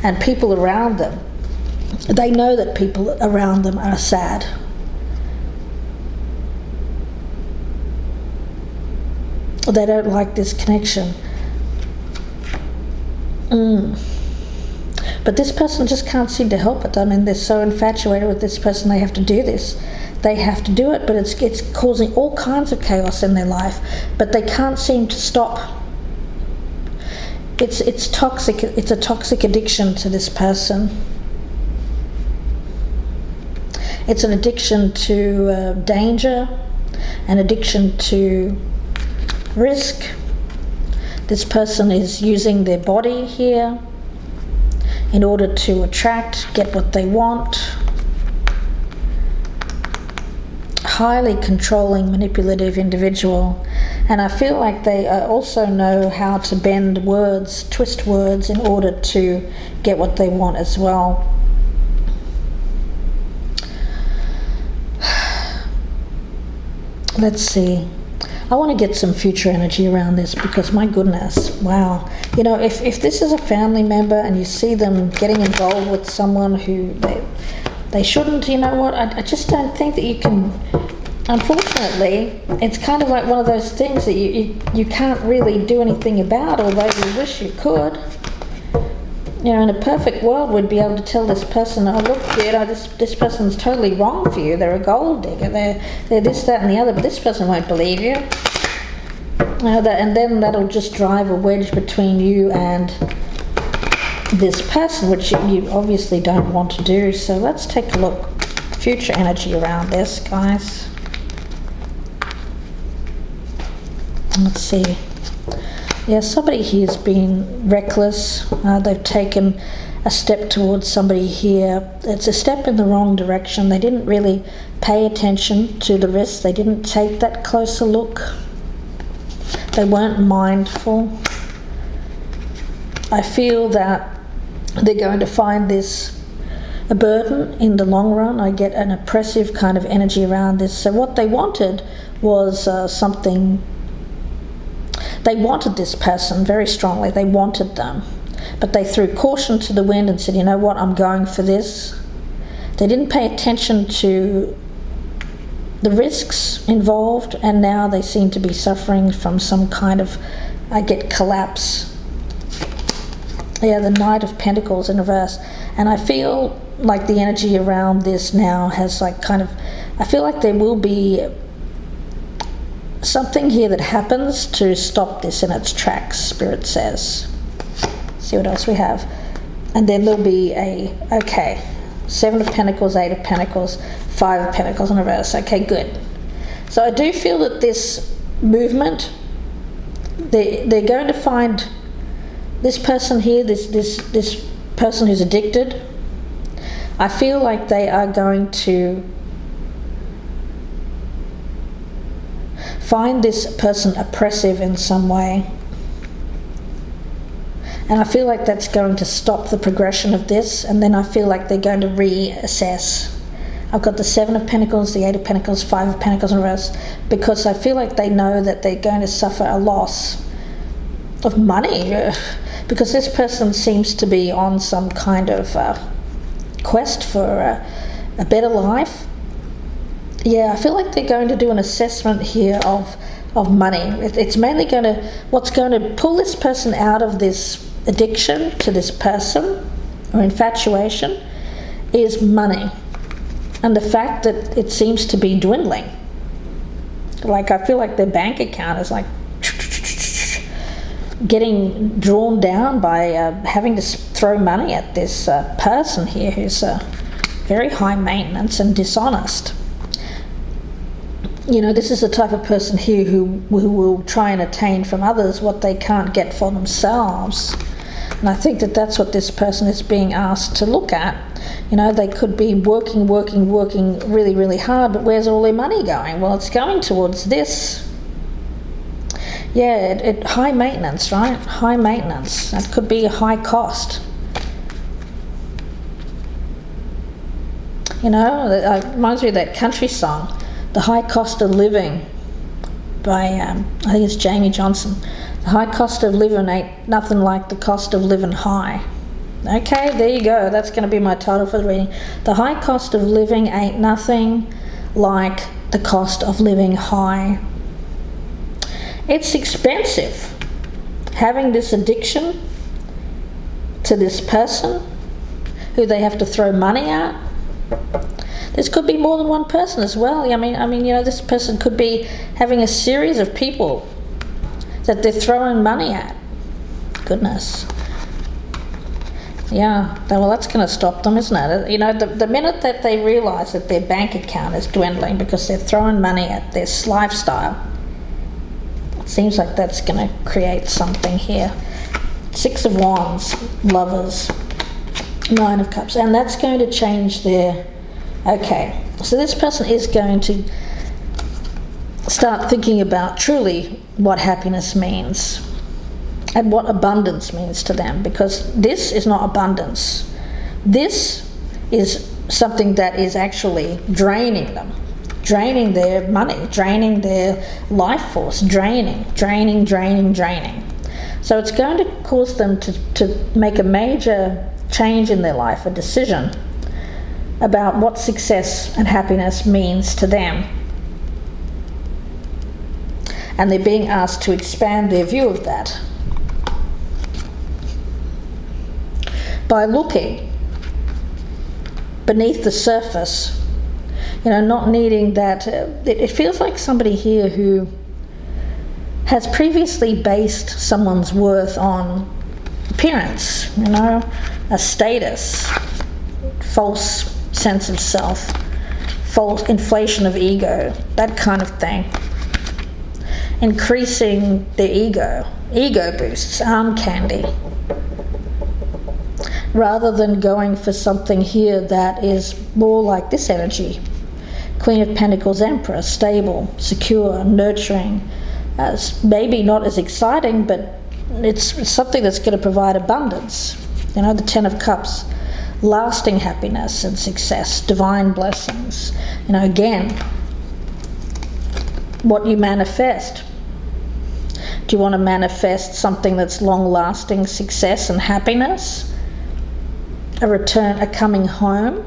S1: And people around them, they know that people around them are sad. They don't like this connection. But this person just can't seem to help it. I mean, they're so infatuated with this person, they have to do this. They have to do it, but it's causing all kinds of chaos in their life. But they can't seem to stop. It's toxic. It's a toxic addiction to this person. It's an addiction to danger, an addiction to risk. This person is using their body here in order to attract, get what they want. Highly controlling, manipulative individual. And I feel like they also know how to bend words, twist words in order to get what they want as well. Let's see. I want to get some future energy around this because my goodness, wow. If this is a family member and you see them getting involved with someone who they shouldn't, you know what, I just don't think that you can. Unfortunately, it's kind of like one of those things that you can't really do anything about, although you wish you could. In a perfect world, we'd be able to tell this person, oh look, this person's totally wrong for you. They're a gold digger. They're this, that, and the other. But this person won't believe you. And then that'll just drive a wedge between you and this person, which you obviously don't want to do. So let's take a look. Future energy around this, guys. Let's see. Yeah, somebody here's been reckless. They've taken a step towards somebody here. It's a step in the wrong direction. They didn't really pay attention to the risk. They didn't take that closer look. They weren't mindful. I feel that they're going to find this a burden in the long run. I get an oppressive kind of energy around this. So what they wanted was something. They wanted this person very strongly. They wanted them. But they threw caution to the wind and said, you know what, I'm going for this. They didn't pay attention to the risks involved, and now they seem to be suffering from some kind of, collapse. Yeah, the Knight of Pentacles in reverse. And I feel like the energy around this now has I feel like there will be something here that happens to stop this in its tracks, Spirit says. See what else we have. And then there'll be Seven of Pentacles, Eight of Pentacles, Five of Pentacles in reverse. Okay, good. So I do feel that this movement, they're going to find this person here, this person who's addicted. I feel like they are going to find this person oppressive in some way. And I feel like that's going to stop the progression of this, and then I feel like they're going to reassess. I've got the Seven of Pentacles, the Eight of Pentacles, Five of Pentacles in reverse, because I feel like they know that they're going to suffer a loss of money, because this person seems to be on some kind of quest for a better life. Yeah, I feel like they're going to do an assessment here of money. It's mainly what's going to pull this person out of this addiction to this person or infatuation is money, and the fact that it seems to be dwindling. Like, I feel like their bank account is like getting drawn down by having to throw money at this person here who's very high maintenance and dishonest. You know, this is the type of person here who will try and attain from others what they can't get for themselves. And I think that that's what this person is being asked to look at. You know, they could be working really, really hard, but where's all their money going? Well, it's going towards this. Yeah, high maintenance, right? High maintenance. That could be a high cost. You know, it reminds me of that country song, The High Cost of Living, by, I think it's Jamie Johnson. The high cost of living ain't nothing like the cost of living high. Okay, there you go. That's going to be my title for the reading. The high cost of living ain't nothing like the cost of living high. It's expensive having this addiction to this person who they have to throw money at. This could be more than one person as well. I mean, you know, this person could be having a series of people that they're throwing money at. Goodness. Yeah, well, that's going to stop them, isn't it? You know, the minute that they realise that their bank account is dwindling because they're throwing money at this lifestyle, it seems like that's going to create something here. Six of Wands, Lovers, Nine of Cups, and that's going to change their... Okay, so this person is going to start thinking about truly what happiness means and what abundance means to them, because this is not abundance. This is something that is actually draining them, draining their money, draining their life force, draining. So it's going to cause them to make a major change in their life, a decision about what success and happiness means to them. And they're being asked to expand their view of that by looking beneath the surface, you know, not needing that. It feels like somebody here who has previously based someone's worth on appearance, you know, a status, false sense of self, false inflation of ego, that kind of thing. Increasing their ego boosts, arm candy, rather than going for something here that is more like this energy. Queen of Pentacles, Emperor, stable, secure, nurturing, as maybe not as exciting, but it's something that's going to provide abundance. You know, the Ten of Cups, lasting happiness and success, divine blessings. You know, again, what you manifest. Do you want to manifest something that's long-lasting success and happiness? A return, a coming home?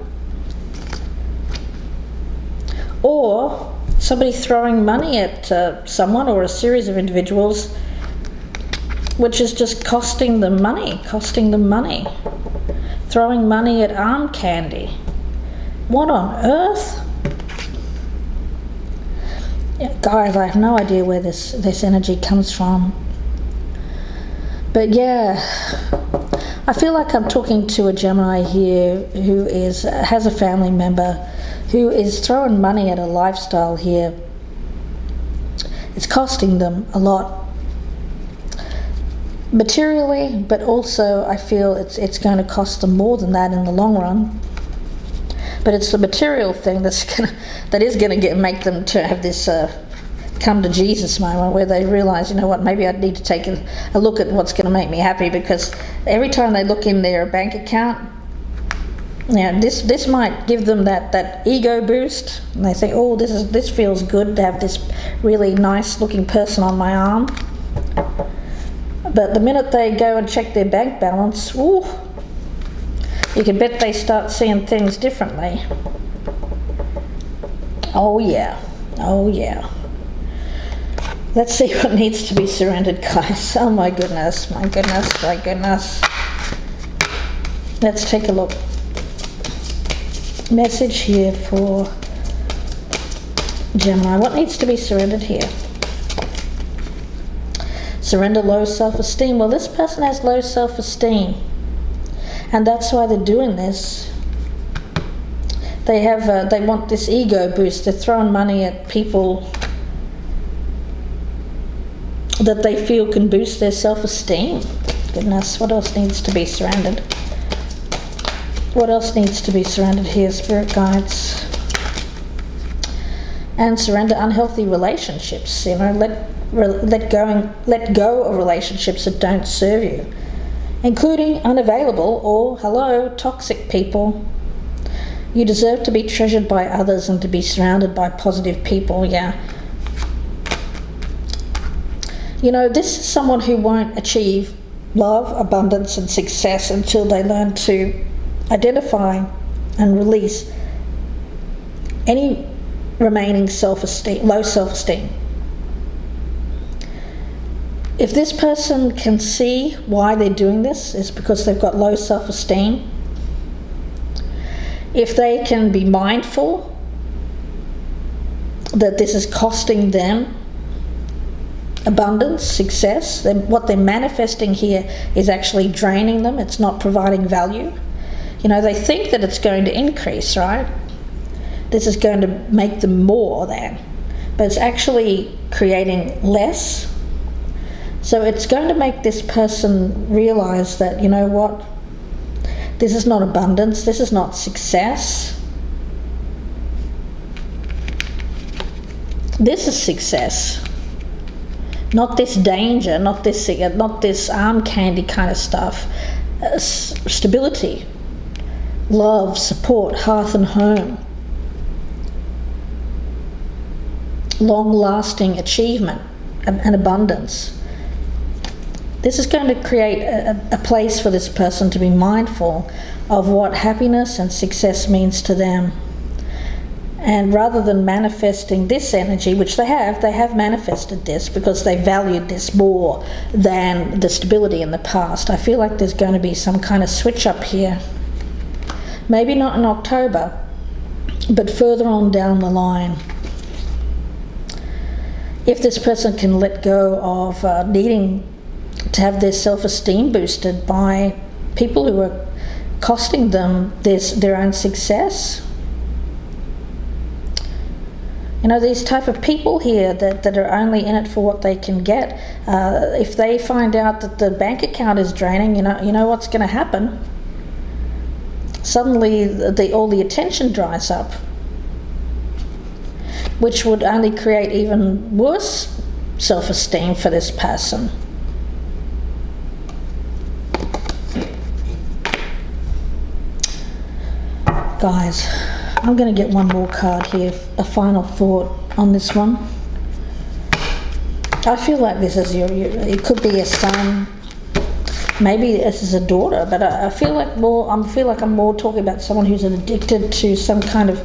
S1: Or somebody throwing money at someone or a series of individuals, which is just costing them money. Throwing money at arm candy. What on earth? Yeah, guys, I have no idea where this energy comes from. But yeah, I feel like I'm talking to a Gemini here who has a family member who is throwing money at a lifestyle here. It's costing them a lot materially, but also I feel it's going to cost them more than that in the long run. But it's the material thing that is going to make them to have this come to Jesus moment where they realize, you know what, maybe I need to take a look at what's going to make me happy, because every time they look in their bank account, Now, this might give them that ego boost, and they think, oh, this feels good to have this really nice looking person on my arm. But the minute they go and check their bank balance, ooh, you can bet they start seeing things differently. Oh yeah, oh yeah. Let's see what needs to be surrendered, guys. Oh my goodness, my goodness, my goodness. Let's take a look. Message here for Gemini. What needs to be surrendered here? Surrender low self-esteem. Well, this person has low self-esteem, and that's why they're doing this. They want this ego boost. They're throwing money at people that they feel can boost their self-esteem. Goodness, what else needs to be surrendered? What else needs to be surrendered here, spirit guides? And surrender unhealthy relationships. You know, let go of relationships that don't serve you, including unavailable or, hello, toxic people. You deserve to be treasured by others and to be surrounded by positive people. Yeah. You know, this is someone who won't achieve love, abundance, and success until they learn to identify and release any remaining low self-esteem. If this person can see why they're doing this, it's because they've got low self-esteem. If they can be mindful that this is costing them abundance, success, then what they're manifesting here is actually draining them. It's not providing value. You know, they think that it's going to increase, right? This is going to make them more than, but it's actually creating less. So it's going to make this person realize that, you know what, this is not abundance, this is not success. This is success. Not this danger, not this arm candy kind of stuff. Stability, love, support, hearth and home. Long-lasting achievement and abundance. This is going to create a place for this person to be mindful of what happiness and success means to them. And rather than manifesting this energy, which they have manifested this because they valued this more than the stability in the past. I feel like there's going to be some kind of switch up here. Maybe not in October, but further on down the line. If this person can let go of needing to have their self-esteem boosted by people who are costing them their own success. You know, these type of people here that are only in it for what they can get, if they find out that the bank account is draining, you know what's going to happen? Suddenly all the attention dries up, which would only create even worse self-esteem for this person. Guys, I'm going to get one more card here, a final thought on this one. I feel like this is it could be a son, maybe this is a daughter, but I feel like I'm more talking about someone who's addicted to some kind of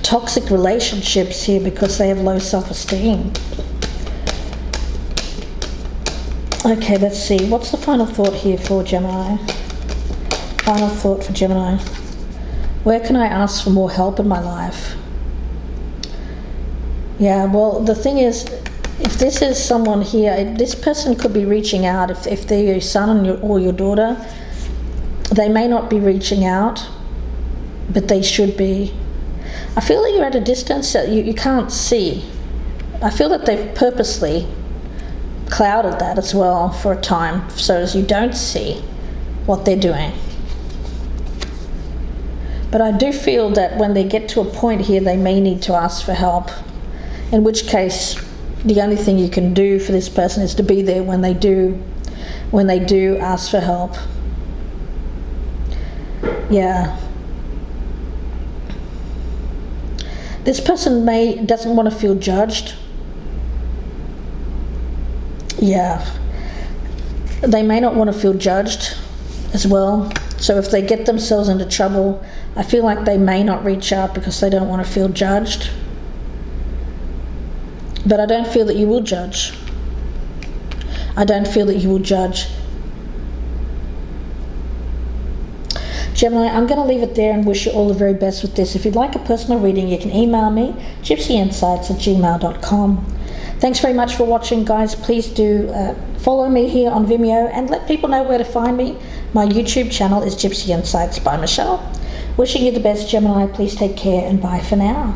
S1: toxic relationships here because they have low self-esteem. Okay, let's see. What's the final thought here for Gemini? Final thought for Gemini. Where can I ask for more help in my life? Yeah, well, the thing is, if this is someone here, this person could be reaching out. If they're your son or your daughter, they may not be reaching out, but they should be. I feel that you're at a distance that you can't see. I feel that they've purposely clouded that as well for a time, so as you don't see what they're doing. But I do feel that when they get to a point here, they may need to ask for help, in which case the only thing you can do for this person is to be there when they do ask for help. Yeah. This person doesn't want to feel judged. Yeah. They may not want to feel judged as well. So if they get themselves into trouble, I feel like they may not reach out because they don't want to feel judged. But I don't feel that you will judge. I don't feel that you will judge. Gemini, I'm going to leave it there and wish you all the very best with this. If you'd like a personal reading, you can email me, gypsyinsights@gmail.com. Thanks very much for watching, guys. Please do follow me here on Vimeo and let people know where to find me. My YouTube channel is Gypsy Insights by Michelle. Wishing you the best, Gemini. Please take care and bye for now.